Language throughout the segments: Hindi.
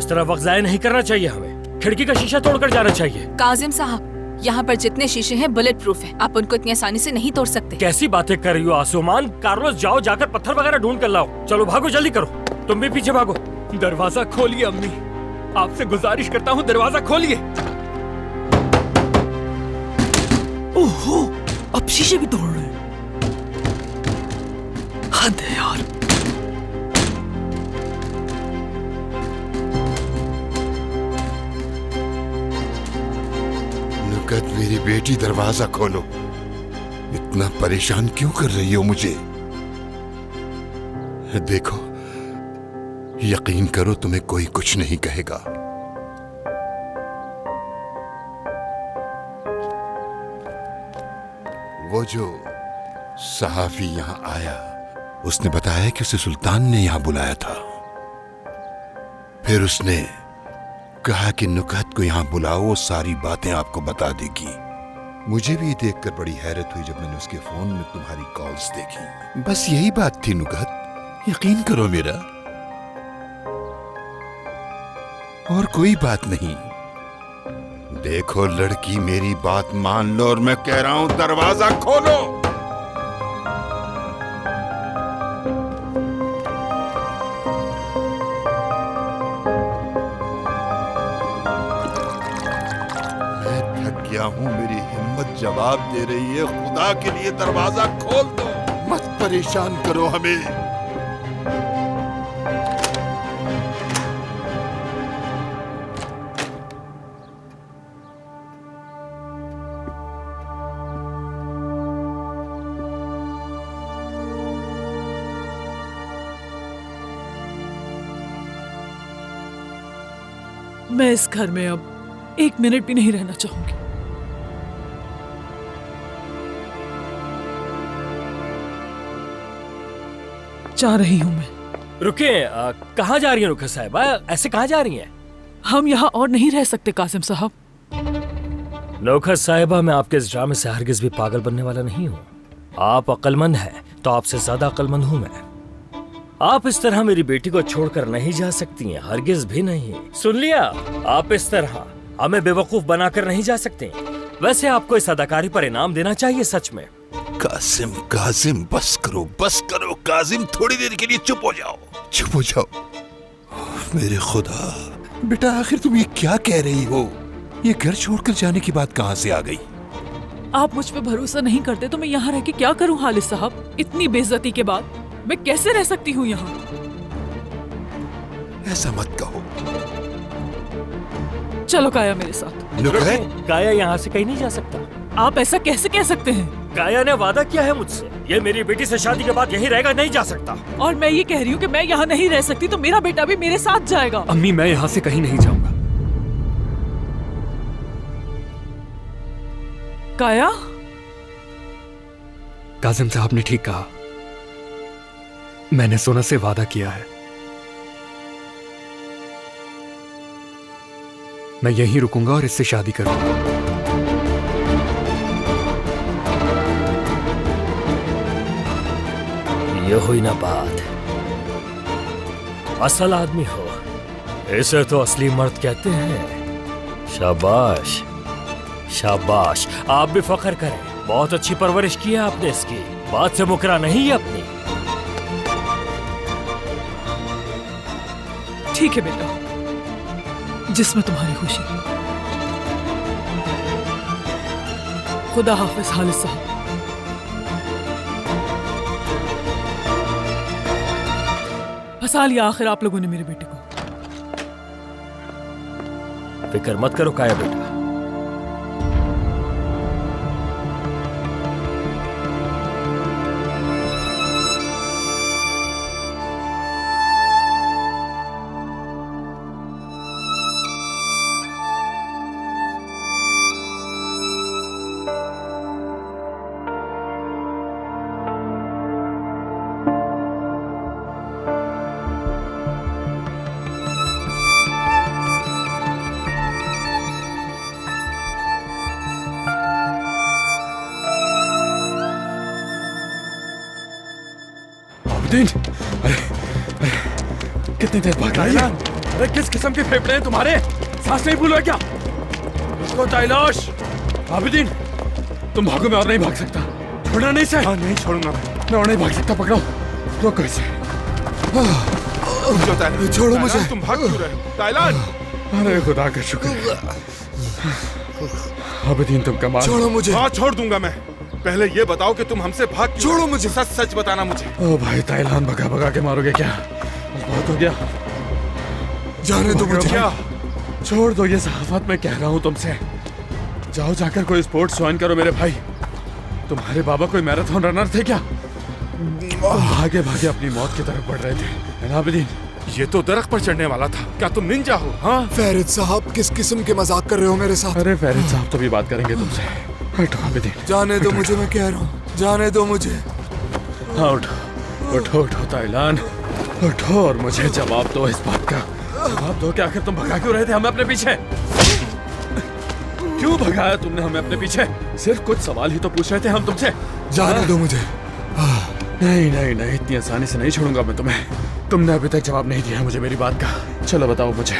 इस तरह वक्त जाया नहीं करना चाहिए हमें। खिड़की का शीशा तोड़कर जाना चाहिए। काजिम साहब, यहाँ पर जितने शीशे हैं बुलेट प्रूफ है, आप उनको इतनी आसानी से नहीं तोड़ सकते। कैसी बातें कर रही हो आसुमान? कार्लोस, जाओ जाकर पत्थर वगैरह ढूंढ कर लाओ। चलो भागो, जल्दी करो। तुम भी पीछे भागो। दरवाजा खोलिए अम्मी, आपसे गुजारिश करता हूँ, दरवाजा खोलिए। ओहो, अब शीशे भी तोड़ रहे हैं। हद है यार। नुकत, मेरी बेटी, दरवाजा खोलो। इतना परेशान क्यों कर रही हो मुझे? देखो, यकीन करो तुम्हें कोई कुछ नहीं कहेगा। वो जो सहाफी यहां आया, उसने बताया कि उसे सुल्तान ने यहां बुलाया था। फिर उसने कहा कि नुकत को यहां बुलाओ, वो सारी बातें आपको बता देगी। मुझे भी देखकर बड़ी हैरत हुई जब मैंने उसके फोन में तुम्हारी कॉल्स देखी। बस यही बात थी नुकत, यकीन करो मेरा, और कोई बात नहीं। देखो लड़की, मेरी बात मान लो और मैं कह रहा हूं दरवाजा खोलो। मैं थक गया हूं, मेरी हिम्मत जवाब दे रही है। खुदा के लिए दरवाजा खोल दो, मत परेशान करो हमें। मैं इस घर में अब एक मिनट भी नहीं रहना चाहूंगी। जा रही हूं मैं। रुके, कहाँ जा रही हैं रुखा साहिबा? ऐसे कहाँ जा रही हैं? हम यहाँ और नहीं रह सकते कासिम साहब। नौखत साहिबा, मैं आपके इस ड्रामे से हरगिज भी पागल बनने वाला नहीं हूँ। आप अक्लमंद हैं तो आपसे ज्यादा अक्लमंद हूँ मैं। आप इस तरह मेरी बेटी को छोड़कर नहीं जा सकती हैं, हरगिज भी नहीं। सुन लिया? आप इस तरह हमें बेवकूफ बनाकर नहीं जा सकते। वैसे आपको इस अदाकारी पर इनाम देना चाहिए, सच में। कासिम, कासिम, बस करो कासिम, थोड़ी देर के लिए चुप हो जाओ, चुप हो जाओ। मेरे खुदा, बेटा आखिर तुम ये क्या कह रही हो? ये घर छोड़कर जाने की बात कहाँ से आ गई? आप मुझ पे भरोसा नहीं करते तो मैं यहाँ रह के क्या करूँ हालिस साहब? इतनी बेइज्जती के बाद मैं कैसे रह सकती हूँ यहाँ? ऐसा मत कहो। चलो काया मेरे साथ। काया यहाँ से कहीं नहीं जा सकता। आप ऐसा कैसे कह सकते हैं? काया ने वादा किया है मुझसे, ये मेरी बेटी से शादी के बाद यहीं रहेगा, नहीं जा सकता। और मैं ये कह रही हूँ कि मैं यहाँ नहीं रह सकती तो मेरा बेटा भी मेरे साथ जाएगा। अम्मी, मैं यहाँ से कहीं नहीं जाऊंगा। काया, कासिम साहब ने ठीक कहा, मैंने सोना से वादा किया है। मैं यहीं रुकूंगा और इससे शादी करूंगा। ये हुई ना बात। असल आदमी हो, इसे तो असली मर्द कहते हैं। शाबाश शाबाश, आप भी फख्र करें। बहुत अच्छी परवरिश की है आपने इसकी, बात से मुकरा नहीं है अपनी। ठीक है बेटा, जिसमें तुम्हारी खुशी। खुदा हाफिज हालिस साहब। फंसा लिया आखिर आप लोगों ने मेरे बेटे को। फिक्र मत करो काया बेटा। अरे कितनी देर भाग रही है? अरे किस किस्म के फेफड़े हैं तुम्हारे? सांस नहीं भूलो क्या? रुको ताइलाश। आबिदीन, तुम भागो, मैं और नहीं भाग सकता। छोड़ना नहीं से। हाँ, नहीं छोड़ूंगा मैं और नहीं भाग सकता। पकड़ो, रोको इसे। छोड़ो मुझे। तुम भाग क्यों रहे हो? ताइलान! अरे खुदा का शुक्र है। आबिदीन, तुम कमाल। छोड़ो मुझे। हाँ, छोड़ दूंगा मैं। पहले ये बताओ कि तुम हमसे भाग क्यों? छोड़ो मुझे। सच सच बताना मुझे। ओ भाई ताइलान, भगा भगा के मारोगे क्या? बहुत हो गया। जाने दो मुझे। क्या? छोड़ दो ये सहाफत, मैं कह रहा हूँ तुमसे। जाओ जाकर कोई स्पोर्ट्स ज्वाइन करो मेरे भाई। तुम्हारे बाबा कोई मैराथन रनर थे क्या? भागे भागे अपनी मौत की तरफ बढ़ रहे थे। आबिदीन, ये तो दरख्त पर चढ़ने वाला था। क्या तुम निंजा हो? हाँ, फैरिद साहब, किस किस्म के मजाक कर रहे हो मेरे साथ? अरे फैरिद साहब तो भी बात करेंगे तुमसे। हटो आबिदीन। जाने दो मुझे, मैं कह रहा हूँ, जाने दो मुझे। हाँ उठो उठो उठो ताइलान, उठो और मुझे जवाब दो इस बात का। जवाब दो कि आखिर तुम भगा क्यों रहे थे हमें अपने पीछे? क्यों भगाया तुमने हमें अपने पीछे? सिर्फ कुछ सवाल ही तो पूछ रहे थे हम तुमसे। जाने दो मुझे। नहीं नहीं नहीं, इतनी आसानी से नहीं छोड़ूंगा मैं तुम्हें। तुमने अभी तक जवाब नहीं दिया मुझे मेरी बात का। चलो बताओ मुझे,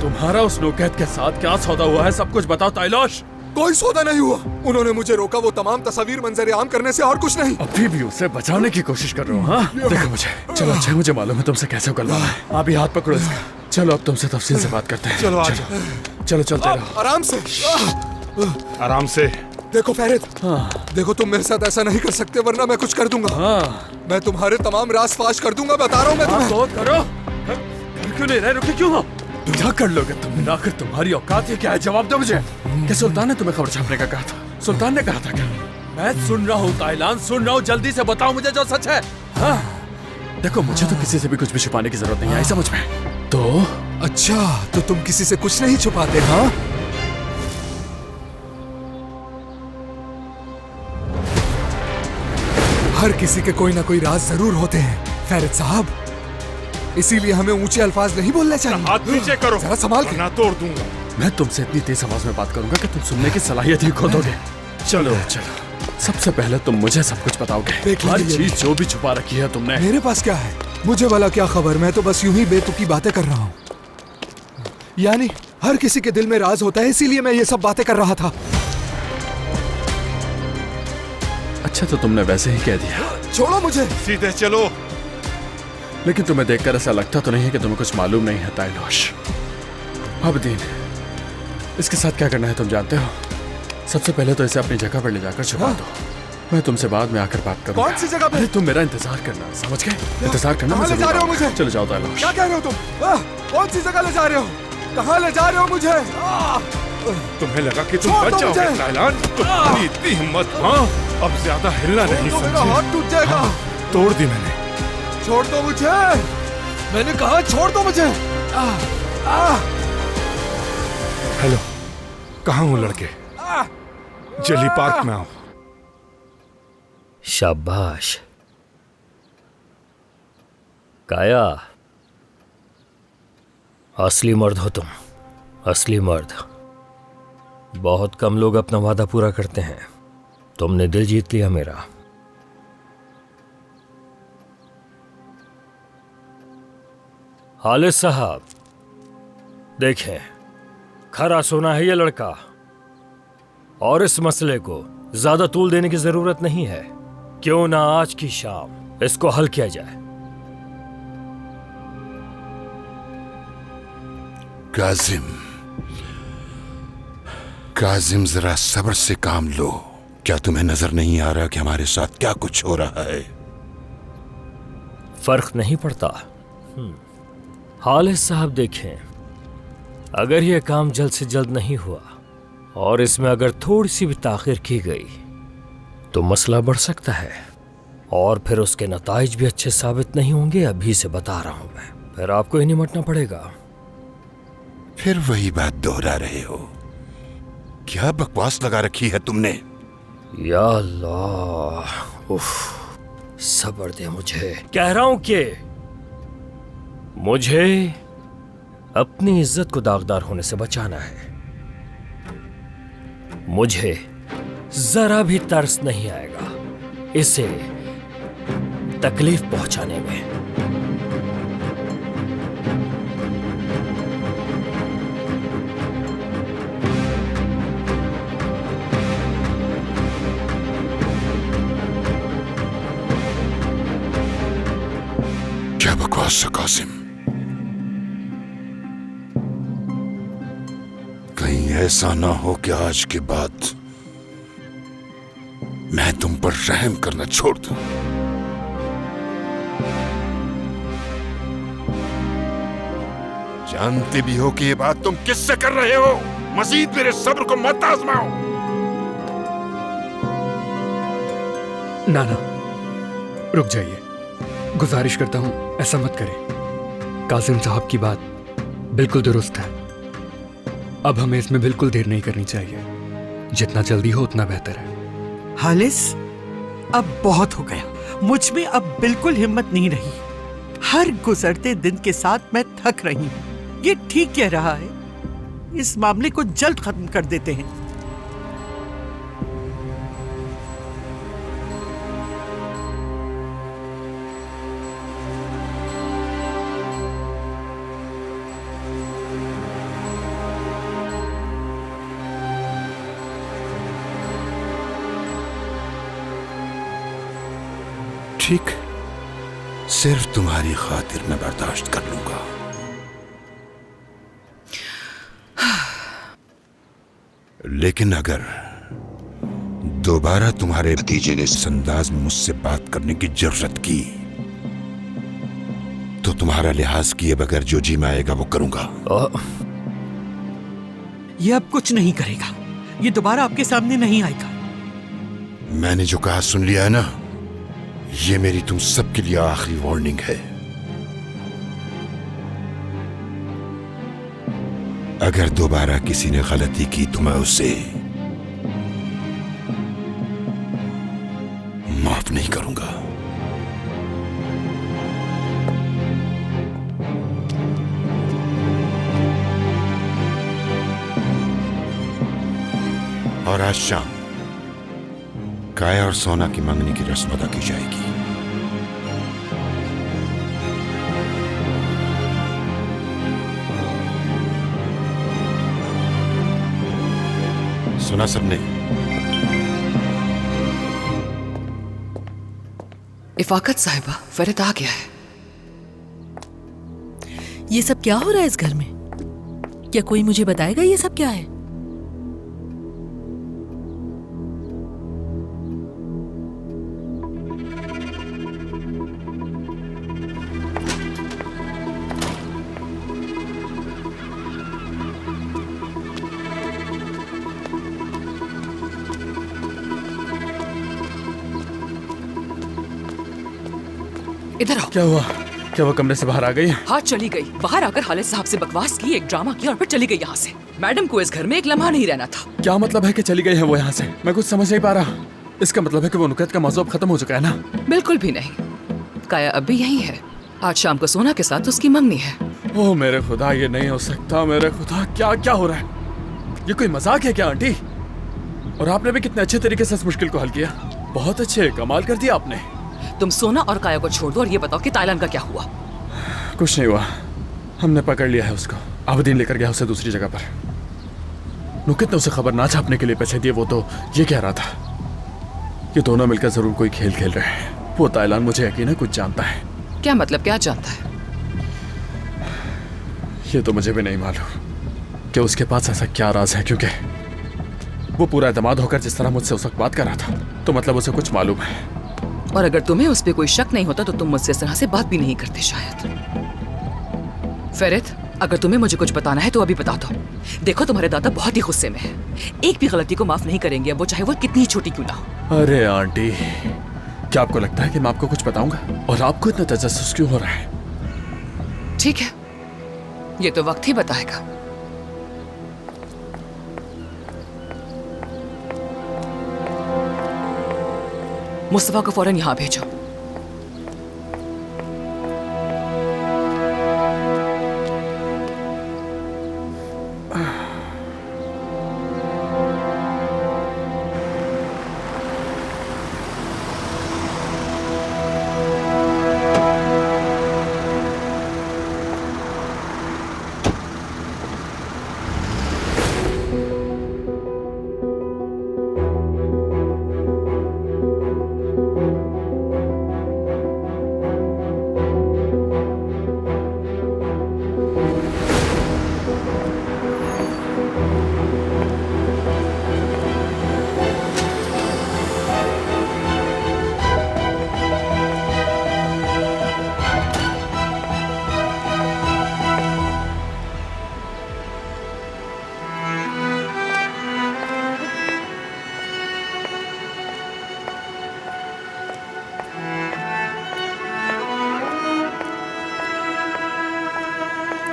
तुम्हारा उस लोकेत के साथ क्या सौदा हुआ है? सब कुछ बताओ ताइलाश। कोई सौदा नहीं हुआ। उन्होंने मुझे रोका, वो तमाम तस्वीर मंजर आम करने से, और कुछ नहीं। अभी भी उसे बचाने की कोशिश कर रहे हो? हाँ देखो मुझे, चलो अच्छा मुझे मालूम है तुमसे कैसे उगलवाना है। आप ही हाथ पकड़ो इसका। चलो अब तुमसे तफसील से बात करते हैं। चलो आ जाओ। चलो चलते रहो। आराम से। आराम से। देखो फैरिद, देखो तुम मेरे साथ ऐसा नहीं कर सकते, वरना मैं कुछ कर दूंगा। हाँ मैं तुम्हारे तमाम राज फाश कर दूंगा, बता रहा हूँ मैं तुम्हें। तो करो। कर क्यों नहीं रहे? रुके क्यों हो? क्या कर लोगे तुम? आखिर तुम्हारी औकात ये क्या है? जवाब दो मुझे। क्या सुल्तान ने तुम्हें खबर छापने का कहा था? सुल्तान ने कहा था क्या? मैं सुन रहा हूँ ताइलान, सुन रहा हूँ। जल्दी से बताओ मुझे जो सच है। हाँ देखो, मुझे तो किसी से भी कुछ भी छुपाने की जरूरत नहीं आई, समझ में? तो अच्छा, तो तुम किसी से कुछ नहीं छुपाते? हाँ, हर किसी के कोई ना कोई राज जरूर होते हैं फैरिद साहब, इसीलिए हमें ऊंचे अल्फाज नहीं बोलने चाहिए। हाथ नीचे करो, जरा संभाल के। ना तोड़ दूंगा। मैं तुमसे इतनी तेज आवाज में बात करूंगा कि तुम सुनने की सलाहियत ही खो दोगे। चलो चलो, सबसे पहले तुम मुझे सब कुछ बताओगे। देख हर लीजिए। चीज जो भी छुपा रखी है तुमने। मेरे पास क्या है? मुझे वाला क्या खबर, मैं तो बस यूं ही बेतुकी बातें कर रहा हूँ। यानी हर किसी के दिल में राज होता है, इसीलिए मैं ये सब बातें कर रहा था। अच्छा तो तुमने वैसे ही कह दिया। छोड़ो मुझे। सीधे चलो। लेकिन तुम्हें देखकर ऐसा लगता तो नहीं है कि तुम्हें कुछ मालूम नहीं है ताइलाश। आबिदीन, इसके साथ क्या करना है तुम जानते हो? सबसे पहले तो इसे अपनी जगह पर ले जाकर छुपा दो। मैं तुमसे बाद में आकर बात करूंगा। कौन सी जगह पे? अरे तुम मेरा इंतजार करना, समझ गए? इंतजार करना। कहाँ मैं ले जरूर जा रहे हो आऊंगा। मुझे? चलो जाओ ताइलाश। क्या कह रहे हो तुम? कौन सी जगह ले जा रहे हो? कहाँ ले जा रहे हो मुझे? तुम्हें लगा कि तुम छोड़ बच दो जाओगे मुझे। ताइलान? तुम्हारी इतनी हिम्मत? हाँ, अब ज्यादा हिलना नहीं। तो मेरा समझे? हाथ टूट जाएगा। तोड़ दी मैंने। छोड़ दो मुझे, मैंने कहा छोड़ दो मुझे। हेलो, कहाँ हूँ लड़के? जली पार्क में आओ। शाबाश काया, असली मर्द हो तुम, असली मर्द। बहुत कम लोग अपना वादा पूरा करते हैं। तुमने दिल जीत लिया मेरा। हालिस साहब, देखें, खरा सोना है ये लड़का, और इस मसले को ज्यादा तूल देने की जरूरत नहीं है। क्यों ना आज की शाम इसको हल किया जाए। काजिम, काजिम जरा सब्र से काम लो। क्या तुम्हें नजर नहीं आ रहा कि हमारे साथ क्या कुछ हो रहा है? फर्क नहीं पड़ता। हालिस साहब देखें, अगर यह काम जल्द से जल्द नहीं हुआ और इसमें अगर थोड़ी सी भी ताखिर की गई तो मसला बढ़ सकता है, और फिर उसके नताइज भी अच्छे साबित नहीं होंगे। अभी से बता रहा हूं मैं, फिर आपको ही निपटना पड़ेगा। फिर वही बात दोहरा रहे हो। क्या बकवास लगा रखी है तुमने? या अल्लाह, उफ, सब्र दे मुझे। कह रहा हूं कि मुझे अपनी इज्जत को दागदार होने से बचाना है। मुझे जरा भी तरस नहीं आएगा इसे तकलीफ पहुंचाने में। सा कासिम, कहीं ऐसा ना हो कि आज के बाद मैं तुम पर रहम करना छोड़ दूं। जानते भी हो कि ये बात तुम किससे कर रहे हो। मजीद मेरे सब्र को मत आजमाओ। ना ना, रुक जाइए, गुजारिश करता हूं ऐसा मत करें। कासिम साहब की बात बिल्कुल दुरुस्त है। अब हमें इसमें बिल्कुल देर नहीं करनी चाहिए। जितना जल्दी हो उतना बेहतर है। हालिस, अब बहुत हो गया। मुझ में अब बिल्कुल हिम्मत नहीं रही। हर गुजरते दिन के साथ मैं थक रही हूँ। ये ठीक कह रहा है, इस मामले को जल्द खत्म कर देते हैं। ठीक, सिर्फ तुम्हारी खातिर मैं बर्दाश्त कर लूंगा। लेकिन अगर दोबारा तुम्हारे भतीजे ने इस अंदाज में मुझसे बात करने की जरूरत की तो तुम्हारा लिहाज किए बगैर जो जी में आएगा वो करूंगा। ये अब कुछ नहीं करेगा। ये दोबारा आपके सामने नहीं आएगा। मैंने जो कहा सुन लिया है ना। ये मेरी तुम सबके लिए आखिरी वार्निंग है। अगर दोबारा किसी ने गलती की तो मैं उसे माफ नहीं करूंगा। और आज शाम काया और सोना की मंगनी की रस्म अदा की जाएगी। सुना सबने? इफाकत साहिबा, फरीद आ गया है। ये सब क्या हो रहा है इस घर में? क्या कोई मुझे बताएगा ये सब क्या है? इधर आओ। क्या हुआ? क्या वो कमरे से बाहर आ गई? हाँ, चली गई। बाहर आकर खालिद साहब से बकवास की, एक ड्रामा किया और फिर चली गई यहाँ से। मैडम को इस घर में एक लम्हा नहीं रहना था। क्या मतलब है कि चली गई है वो यहाँ से? मैं कुछ समझ नहीं पा रहा। इसका मतलब है कि वो नुकैत का मौजू अब खत्म हो चुका है ना? बिल्कुल भी नहीं। काया अब भी यही है। आज शाम को सोना के साथ उसकी मंगनी है। ओह मेरे खुदा, ये नहीं हो सकता। मेरे खुदा, क्या क्या हो रहा है? ये कोई मजाक है क्या आंटी? और आपने भी कितने अच्छे तरीके से इस मुश्किल को हल किया। बहुत अच्छे, कमाल कर दिया आपने। तुम सोना और काया को छोड़ दो और ये बताओ कि ताइलान का क्या हुआ? कुछ नहीं हुआ। हमने पकड़ लिया है उसको। अवदीन लेकर गया उसे दूसरी जगह पर। नुकित ने उसे खबर ना छापने के लिए पैसे दिए। वो तो ये कह रहा था ये दोनों मिलकर जरूर कोई खेल खेल रहे हैं। वो ताइलान मुझे यकीन है कुछ जानता है। क्या मतलब? क्या जानता है? ये तो मुझे भी नहीं मालूम कि उसके पास ऐसा क्या राज है, क्योंकि वो पूरा एतमाद होकर जिस तरह मुझसे उस वक्त बात कर रहा था, तो मतलब उसे कुछ मालूम है। और अगर तुम्हें उस पर कोई शक नहीं होता तो तुम मुझसे इस तरह से बात भी नहीं करते शायद। फरीद, अगर तुम्हें मुझे कुछ बताना है तो अभी बता दो। देखो, तुम्हारे दादा बहुत ही गुस्से में है। एक भी गलती को माफ नहीं करेंगे, वो चाहे वो कितनी छोटी क्यों ना हो। अरे आंटी, क्या आपको लगता है कि मैं आपको कुछ बताऊंगा? और आपको इतना तजस्सुस क्यों हो रहा है? ठीक है, ये तो वक्त ही बताएगा। मुस्तफा को फौरन यहां भेजो।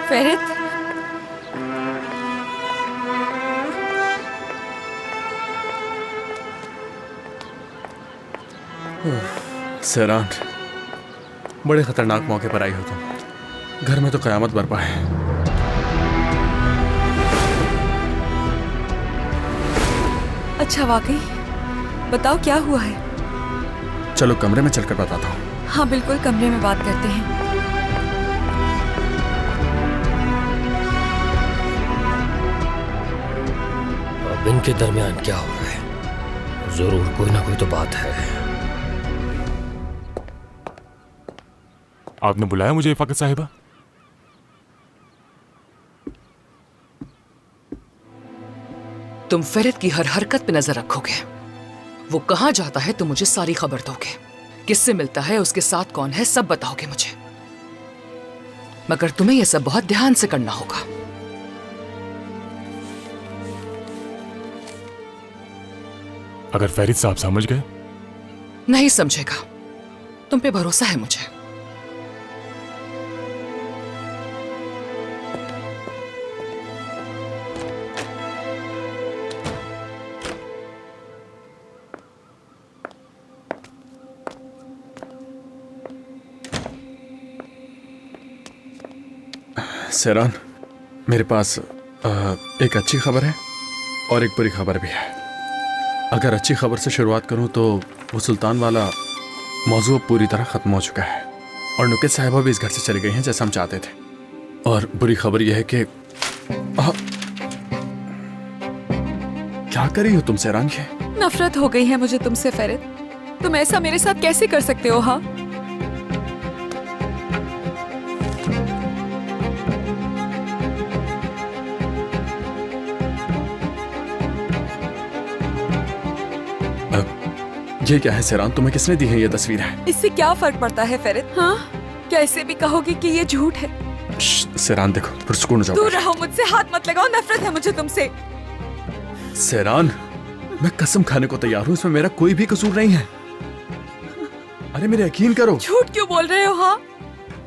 फेरित, सेरान, बड़े खतरनाक मौके पर आई हो तुम। घर में तो कयामत बरपा है। अच्छा वाकई, बताओ क्या हुआ है? चलो कमरे में चलकर बताता हूँ। हाँ बिल्कुल, कमरे में बात करते हैं। अब इनके दरमियान क्या हो रहा है? जरूर कोई ना कोई तो बात है। आपने बुलाया मुझे इफाकत साहिबा? तुम फेरित की हर हरकत पे नजर रखोगे। वो कहाँ जाता है तुम मुझे सारी खबर दोगे। किससे मिलता है, उसके साथ कौन है, सब बताओगे मुझे। मगर तुम्हें यह सब बहुत ध्यान से करना होगा। अगर फेरित साहब समझ गए? नहीं समझेगा। तुम पे भरोसा है मुझे। सेरान, मेरे पास एक अच्छी खबर है और एक बुरी खबर भी है। अगर अच्छी खबर से शुरुआत करूं तो वो सुल्तान वाला मौजू पूरी तरह खत्म हो चुका है और नुकेत साहिबा भी इस घर से चली गई हैं जैसा हम चाहते थे। और बुरी खबर यह है कि क्या कर रही हो तुम सेरान? ये नफरत हो गई है मुझे तुमसे फेरित। तुम ऐसा मेरे साथ कैसे कर सकते हो? हाँ, ये क्या है सेरान? तुम्हें किसने दी है ये तस्वीर? है इससे क्या फर्क पड़ता है फेरित? हाँ, क्या इससे भी कहोगे कि ये झूठ है? सेरान देखो, पुरस्कुन हो जाओ। दूर रहो मुझसे, हाथ मत लगाओ। नफरत है मुझे तुमसे। सेरान, मैं कसम खाने को तैयार हूँ, इसमें मेरा कोई भी कसूर नहीं है। अरे मेरे यकीन करो। झूठ क्यों बोल रहे हो? हाँ,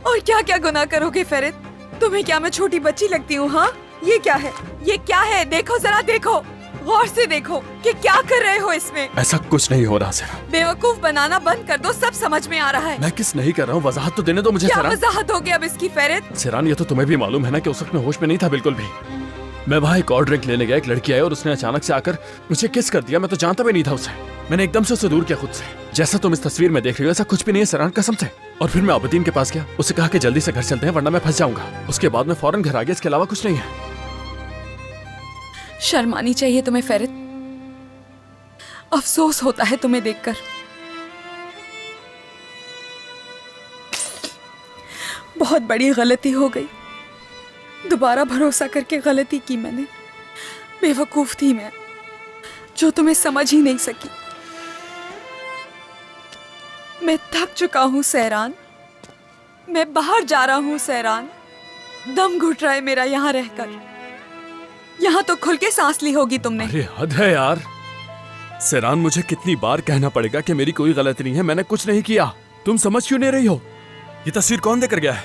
और क्या क्या गुनाह करोगे फेरित? तुम्हें क्या मैं छोटी बच्ची लगती हूँ? हाँ, ये क्या है? ये क्या है? देखो जरा, देखो, गौर से देखो कि क्या कर रहे हो इसमें। ऐसा कुछ नहीं हो रहा सेरान। बेवकूफ बनाना बंद कर दो, सब समझ में आ रहा है। मैं किस नहीं कर रहा हूँ, वजाहत तो देने दो मुझे। क्या सेरान, वजाहत होगी अब इसकी फेरित? सेरान, ये तो तुम्हें भी मालूम है ना कि उस वक्त मैं होश में नहीं था बिल्कुल भी। मैं वहाँ एक और ड्रिंक लेने गया, एक लड़की आई और उसने अचानक से आकर मुझे किस कर दिया। मैं तो जानता भी नहीं था उसे। मैंने एकदम से उसे दूर किया खुद से। जैसा तुम इस तस्वीर में देख रही हो ऐसा कुछ भी नहीं है सेरान, कसम से। और फिर मैं अबदीन के पास गया, उसे कहा कि जल्दी से घर चलते हैं वरना मैं फंस जाऊंगा। उसके बाद मैं फौरन घर आ गया, इसके अलावा कुछ नहीं है। शर्म आनी चाहिए तुम्हें फेरित। अफसोस होता है तुम्हें देखकर। बहुत बड़ी गलती हो गई। दोबारा भरोसा करके गलती की मैंने। बेवकूफ थी मैं, जो तुम्हें समझ ही नहीं सकी। मैं थक चुका हूं सहरान। मैं बाहर जा रहा हूं सहरान। दम घुट रहा है मेरा यहाँ रहकर। यहाँ तो खुल के सांस ली होगी तुमने। अरे हद है यार सेरान, मुझे कितनी बार कहना पड़ेगा कि मेरी कोई गलती नहीं है, मैंने कुछ नहीं किया। तुम समझ क्यों नहीं रही हो? ये तस्वीर कौन देकर गया है?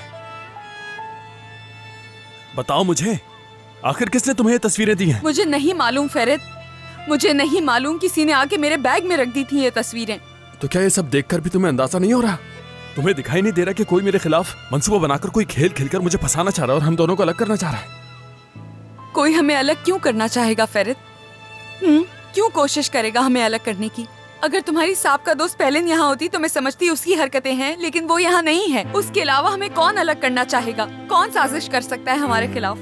बताओ मुझे, आखिर किसने तुम्हें ये तस्वीरें दी हैं? मुझे नहीं मालूम फेरित, मुझे नहीं मालूम। किसी ने आके मेरे बैग में रख दी थी ये तस्वीरें। तो क्या ये सब देखकर भी तुम्हें अंदाजा नहीं हो रहा? तुम्हें दिखाई नहीं दे रहा कि कोई मेरे खिलाफ मंसूबा बनाकर कोई खेल खेलकर मुझे फंसाना चाह रहा है और हम दोनों को अलग करना चाह रहा है? कोई हमें अलग क्यों करना चाहेगा फेरित? क्यों कोशिश करेगा हमें अलग करने की? अगर तुम्हारी साहब दोस्त पहले यहाँ होती तो मैं समझती उसकी हरकतें हैं, लेकिन वो यहाँ नहीं है। उसके अलावा हमें कौन अलग करना चाहेगा? कौन साजिश कर सकता है हमारे खिलाफ?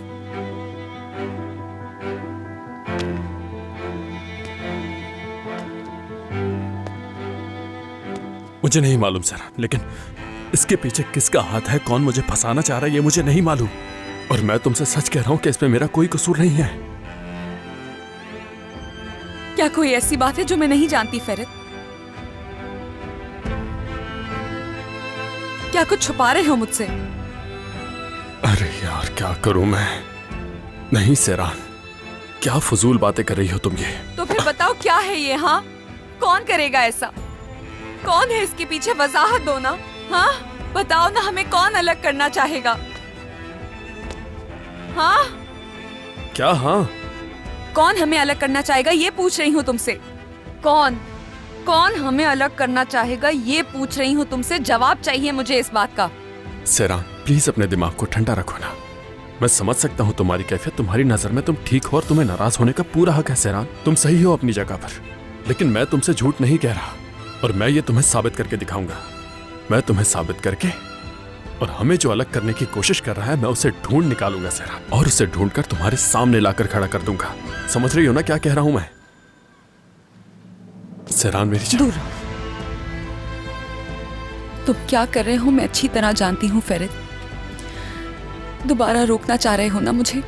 मुझे नहीं मालूम सर, लेकिन इसके पीछे किसका हाथ है, कौन मुझे फंसाना चाह रहा है, ये मुझे नहीं मालूम। और मैं तुमसे सच कह रहा हूं कि इसमें मेरा कोई कसूर नहीं है। क्या कोई ऐसी बात है जो मैं नहीं जानती फेरित? क्या कुछ छुपा रहे हो मुझसे? अरे यार क्या करूं मैं? नहीं सेरान, क्या फजूल बातें कर रही हो तुम ये? तो फिर बताओ क्या है ये? हाँ, कौन करेगा ऐसा? कौन है इसके पीछे? वजाहत दो ना। हाँ बताओ ना, हमें कौन अलग करना चाहेगा? हाँ, क्या हाँ? कौन हमें अलग करना चाहेगा ये पूछ रही हूँ तुमसे। कौन कौन हमें अलग करना चाहेगा ये पूछ रही हूँ तुमसे। जवाब चाहिए मुझे इस बात का। सेरान प्लीज अपने दिमाग को ठंडा रखो ना। मैं समझ सकता हूँ तुम्हारी कैफियत, तुम्हारी नजर में तुम ठीक हो और तुम्हें नाराज होने का पूरा हक है सेरान, तुम सही हो अपनी जगह पर। लेकिन मैं तुमसे झूठ नहीं कह रहा और मैं ये तुम्हें साबित करके दिखाऊंगा। मैं तुम्हें साबित करके और हमें जो अलग करने की कोशिश कर रहा है मैं उसे ढूंढ निकालूंगा सेरान, और उसे ढूंढकर तुम्हारे सामने लाकर खड़ा कर दूंगा। समझ रही हो ना क्या कह रहा हूं मैं? सेरान मेरी जान। दूर रहो। तुम क्या कर रहे हो मैं अच्छी तरह जानती हूँ फेरित। दोबारा रोकना चाह रहे हो ना मुझे,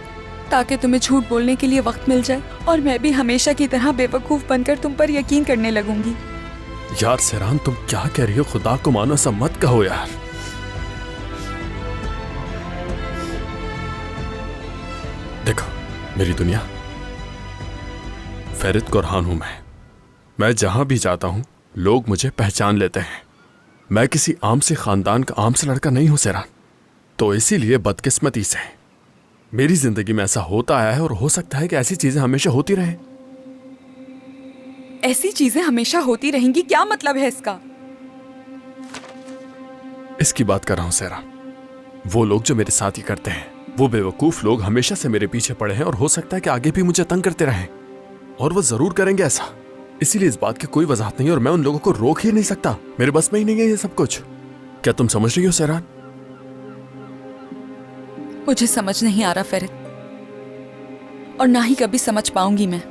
ताकि तुम्हें झूठ बोलने के लिए वक्त मिल जाए और मैं भी हमेशा की तरह बेवकूफ बनकर तुम पर यकीन करने लगूंगी। यार सेरान तुम क्या कह रही हो? खुदा को मानो ऐसा मत कहो यार। देखो मेरी दुनिया, फेरित कुरहान हूं मैं जहां भी जाता हूं लोग मुझे पहचान लेते हैं। मैं किसी आम से खानदान का आम से लड़का नहीं हूं सेरान, तो इसीलिए बदकिस्मती से मेरी जिंदगी में ऐसा होता आया है और हो सकता है कि ऐसी चीजें हमेशा होती रहें। ऐसी चीजें हमेशा होती रहेंगी, क्या मतलब है इसका? इसकी बात कर रहा हूं सेरा। वो लोग जो मेरे साथ ही करते हैं, वो बेवकूफ लोग हमेशा से मेरे पीछे पड़े हैं और हो सकता है कि आगे भी मुझे तंग करते रहें, और वो जरूर करेंगे ऐसा। इसीलिए इस बात की कोई वजह नहीं और मैं उन लोगों को रोक ही नहीं सकता। मेरे बस में ही नहीं है ये सब कुछ। क्या तुम समझ रही हो सेरान? मुझे समझ नहीं आ रहा फेरित, और ना ही कभी समझ पाऊंगी मैं।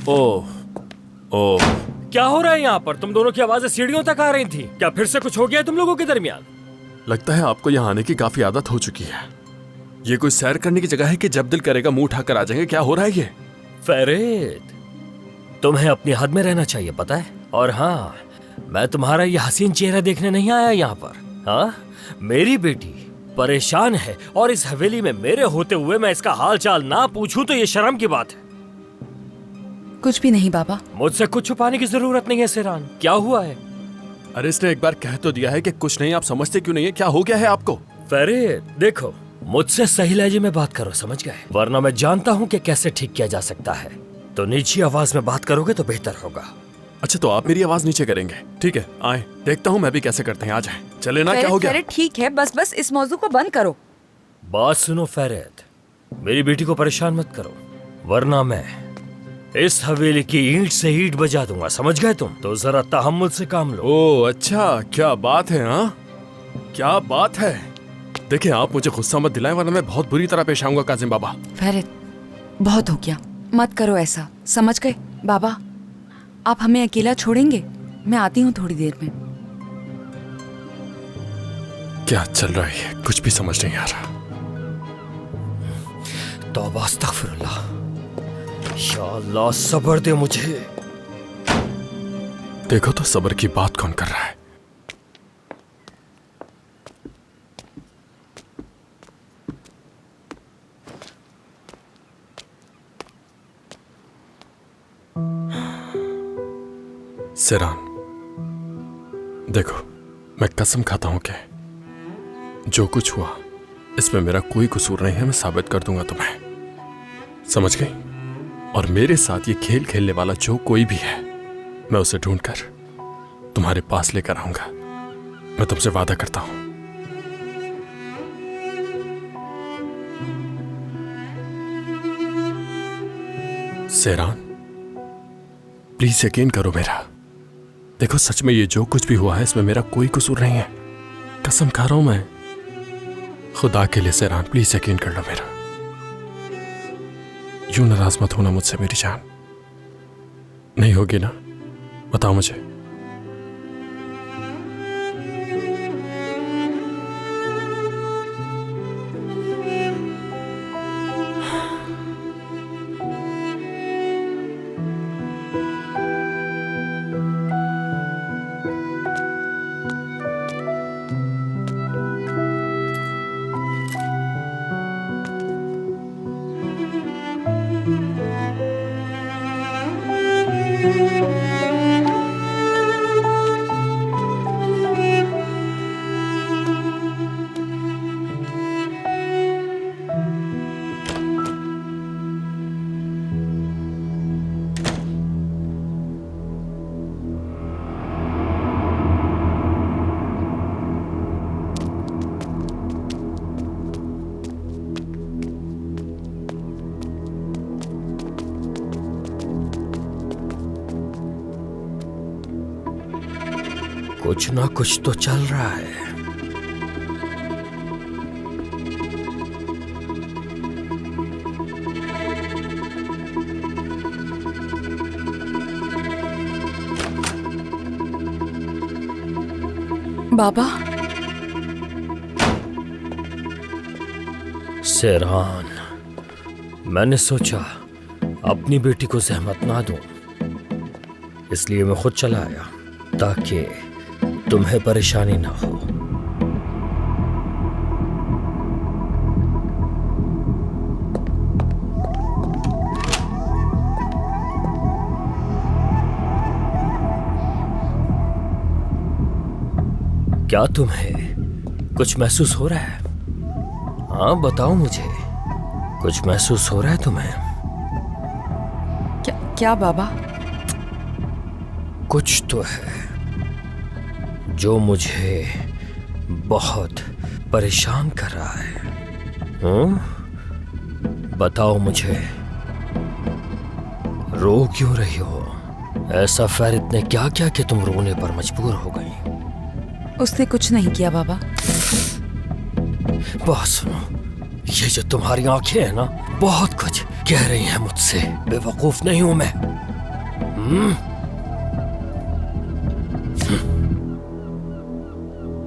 ओह ओह, क्या हो रहा है यहाँ पर? तुम दोनों की आवाजें सीढ़ियों तक आ रही थी। क्या फिर से कुछ हो गया है तुम लोगों के दरमियान? लगता है आपको यहाँ आने की काफी आदत हो चुकी है। ये कोई सैर करने की जगह है कि जब दिल करेगा मुंह उठाकर आ जाएंगे? क्या हो रहा है ये? फेरित, तुम्हें अपनी हद में रहना चाहिए, पता है। और हाँ, मैं तुम्हारा ये हसीन चेहरा देखने नहीं आया यहाँ पर। हाँ, मेरी बेटी परेशान है और इस हवेली में मेरे होते हुए मैं इसका हाल चाल ना पूछूं तो ये शर्म की बात है। कुछ भी नहीं बाबा। मुझसे कुछ छुपाने की जरूरत नहीं है सेरान। क्या हुआ है? अरे इसने एक बार कह तो दिया है कि कुछ नहीं। आप समझते क्यों नहीं है? क्या हो गया है आपको? फेरित देखो, मुझसे सही लहजे में बात करो, समझ गए? वरना मैं जानता हूँ कि कैसे ठीक किया जा सकता है। तो नीची आवाज में बात करोगे तो बेहतर होगा। अच्छा तो आप मेरी आवाज नीचे करेंगे? ठीक है, आए देखता हूँ मैं भी कैसे करते हैं। आ जाए, चले ना। क्या हो गया? फेरित ठीक है, बस इस मौजू को बंद करो। बात सुनो फेरित, मेरी बेटी को परेशान मत करो, वरना मैं इस हवेली की ईंट से ईंट बजा दूंगा, समझ गए तुम? तो जरा तहम्मुल से काम लो। ओह अच्छा, क्या बात है। हाँ क्या बात है। देखिए आप मुझे गुस्सा मत दिलाएं वरना मैं बहुत बुरी तरह पेश आऊंगा काजिम बाबा। फेरित बहुत हो गया, मत करो ऐसा, समझ गए? बाबा आप हमें अकेला छोड़ेंगे? मैं आती हूँ थोड़ी देर में। क्या चल रहा है? कुछ भी समझ नहीं आ रहा। तौबा अस्तगफिरुल्लाह। या अल्लाह सब्र दे मुझे। देखो तो सब्र की बात कौन कर रहा है। सेरान देखो, मैं कसम खाता हूं कि जो कुछ हुआ इसमें मेरा कोई कसूर नहीं है। मैं साबित कर दूंगा तुम्हें, समझ गई? और मेरे साथ ये खेल खेलने वाला जो कोई भी है मैं उसे ढूंढकर तुम्हारे पास लेकर आऊंगा। मैं तुमसे वादा करता हूं। सेरान प्लीज यकीन करो मेरा। देखो सच में ये जो कुछ भी हुआ है इसमें मेरा कोई कसूर नहीं है। कसम खा रहा हूं मैं, खुदा के लिए। सेरान प्लीज यकीन कर लो मेरा। यूं नाराज मत होना मुझसे मेरी जान। नहीं होगी ना? बताओ मुझे। कुछ ना कुछ तो चल रहा है। बाबा। सेरान, मैंने सोचा अपनी बेटी को जहमत ना दूं, इसलिए मैं खुद चला आया ताकि तुम्हें परेशानी ना हो। क्या तुम्हें कुछ महसूस हो रहा है? हाँ बताओ मुझे, कुछ महसूस हो रहा है तुम्हें? क्या बाबा? कुछ तो है जो मुझे बहुत परेशान कर रहा है। बताओ मुझे, रो क्यों रही हो? ऐसा फेरित ने क्या किया कि तुम रोने पर मजबूर हो गई? उसने कुछ नहीं किया बाबा। बात सुनो, ये जो तुम्हारी आंखें हैं ना, बहुत कुछ कह रही हैं मुझसे। बेवकूफ नहीं हूं मैं।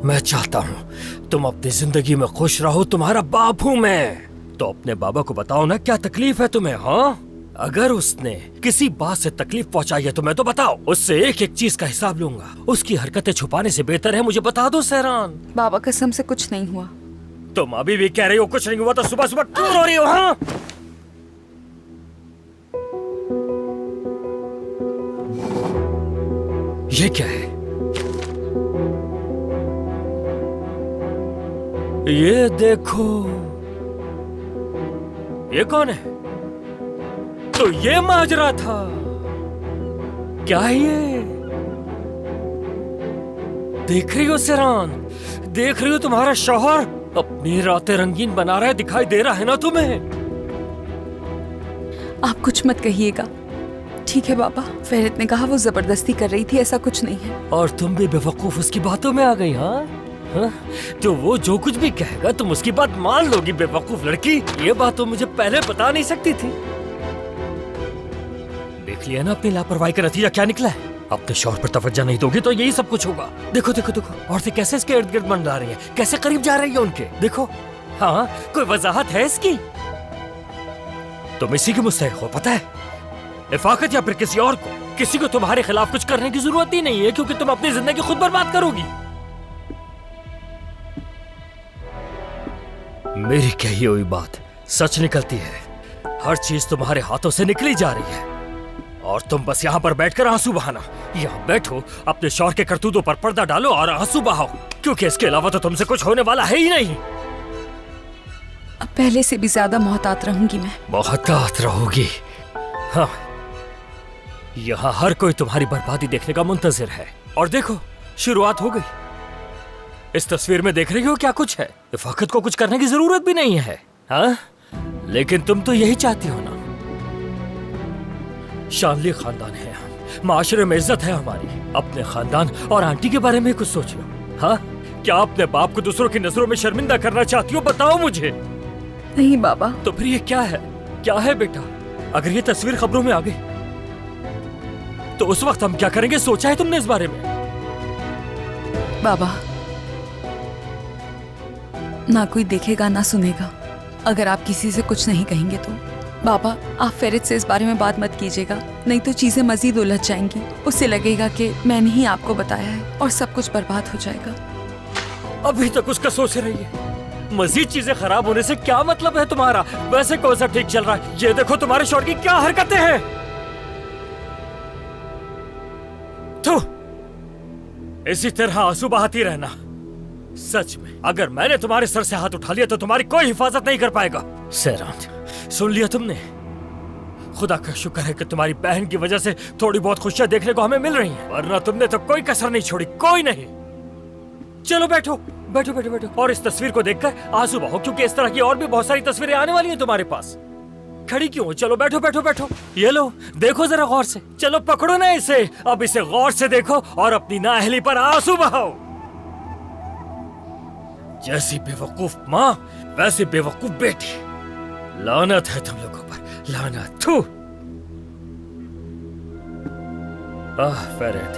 मैं चाहता हूं तुम अपनी जिंदगी में खुश रहो। तुम्हारा बाप हूं मैं, तो अपने बाबा को बताओ ना क्या तकलीफ है तुम्हें। हाँ, अगर उसने किसी बात से तकलीफ पहुंचाई है तुम्हें तो बताओ, उससे एक एक चीज का हिसाब लूंगा। उसकी हरकतें छुपाने से बेहतर है मुझे बता दो सहरान। बाबा कसम से कुछ नहीं हुआ। तुम अभी भी कह रही हो कुछ नहीं हुआ, तो सुबह सुबह क्यों रो रही हो? हाँ, ये क्या है? ये देखो, ये कौन है? तो ये माजरा था क्या? ये देख रही हो सेरान, देख रही हो तुम्हारा शौहर अपनी रातें रंगीन बना रहा है, दिखाई दे रहा है ना तुम्हें? आप कुछ मत कहिएगा, ठीक है बाबा। फेरित ने कहा वो जबरदस्ती कर रही थी, ऐसा कुछ नहीं है। और तुम भी बेवकूफ उसकी बातों में आ गई। हाँ, तो वो जो कुछ भी कहेगा तुम उसकी बात मान लोगी। बेवकूफ लड़की, ये बात तो मुझे पहले बता नहीं सकती थी। देख लिया ना अपनी लापरवाही का नतीजा क्या निकला है। अपने शौहर पर तवज्जो नहीं दोगी तो यही सब कुछ होगा। देखो देखो देखो, औरतें कैसे इसके इर्द गिर्द मंडरा रही है, कैसे करीब जा रही है उनके। देखो, हाँ, कोई वजाहत है इसकी? तुम इसी के मुस्तहिक हो, पता है। इफाकत या फिर किसी और को, किसी को तुम्हारे खिलाफ कुछ करने की जरूरत ही नहीं है, क्योंकि तुम अपनी जिंदगी खुद बर्बाद करोगी। मेरी कही हुई बात सच निकलती है। हर चीज तुम्हारे हाथों से निकली जा रही है और तुम बस यहाँ पर बैठकर आंसू बहाना। यहाँ बैठो, अपने शौहर के करतूतों पर पर्दा डालो और आंसू बहाओ, क्योंकि इसके अलावा तो तुमसे कुछ होने वाला है ही नहीं। अब पहले से भी ज्यादा मोहतात रहूंगी मैं। मोहतात रहोगी? हाँ, यहाँ हर कोई तुम्हारी बर्बादी देखने का मुंतजिर है। और देखो, शुरुआत हो गई। इस तस्वीर में देख रही हो क्या कुछ है। इफाकत को कुछ करने की जरूरत भी नहीं है। हाँ, लेकिन तुम तो यही चाहती हो ना। शानली खानदान है हम, माशरे में इज्जत है हमारी। अपने खानदान और आंटी के बारे में कुछ सोच लो। हाँ, क्या अपने बाप को दूसरों की नजरों में शर्मिंदा करना चाहती हो? बताओ मुझे। नहीं बाबा। तो फिर ये क्या है? क्या है बेटा? अगर ये तस्वीर खबरों में आ गई तो उस वक्त हम क्या करेंगे? सोचा है तुमने इस बारे में? बाबा, ना कोई देखेगा ना सुनेगा अगर आप किसी से कुछ नहीं कहेंगे तो। बाबा, आप फेरित से इस बारे में बात मत कीजिएगा, नहीं तो चीजें मजीद उलझ जाएंगी। उससे लगेगा कि मैंने ही आपको बताया है और सब कुछ बर्बाद हो जाएगा। अभी तक उसका सोच रही है। मजीद चीजें खराब होने से क्या मतलब है तुम्हारा? वैसे कौन सा ठीक चल रहा है? ये देखो तुम्हारे शौहर की क्या हरकतें हैं। तो इसी तरह आंसू बहाती रहना। सच में, अगर मैंने तुम्हारे सर से हाथ उठा लिया तो तुम्हारी कोई हिफाजत नहीं कर पाएगा। सहरान, सुन लिया तुमने? खुदा का शुक्र है कि तुम्हारी बहन की वजह से थोड़ी बहुत खुशियां देखने को हमें मिल रही हैं, वरना तुमने तो कोई कसर नहीं छोड़ी, कोई नहीं। चलो बैठो बैठो बैठो बैठो और इस तस्वीर को देखकर आंसू बहाओ, क्योंकि इस तरह की और भी बहुत सारी तस्वीरें आने वाली हैं तुम्हारे पास। खड़ी क्यों हो? चलो बैठो बैठो बैठो। ये लो, देखो जरा गौर से। चलो पकड़ो ना इसे। अब इसे गौर से देखो और अपनी नाअहली पर आंसू बहाओ। जैसी बेवकूफ माँ वैसी बेवकूफ बेटी। लानत है तुम लोगों पर, लानत। थू। फेरेट,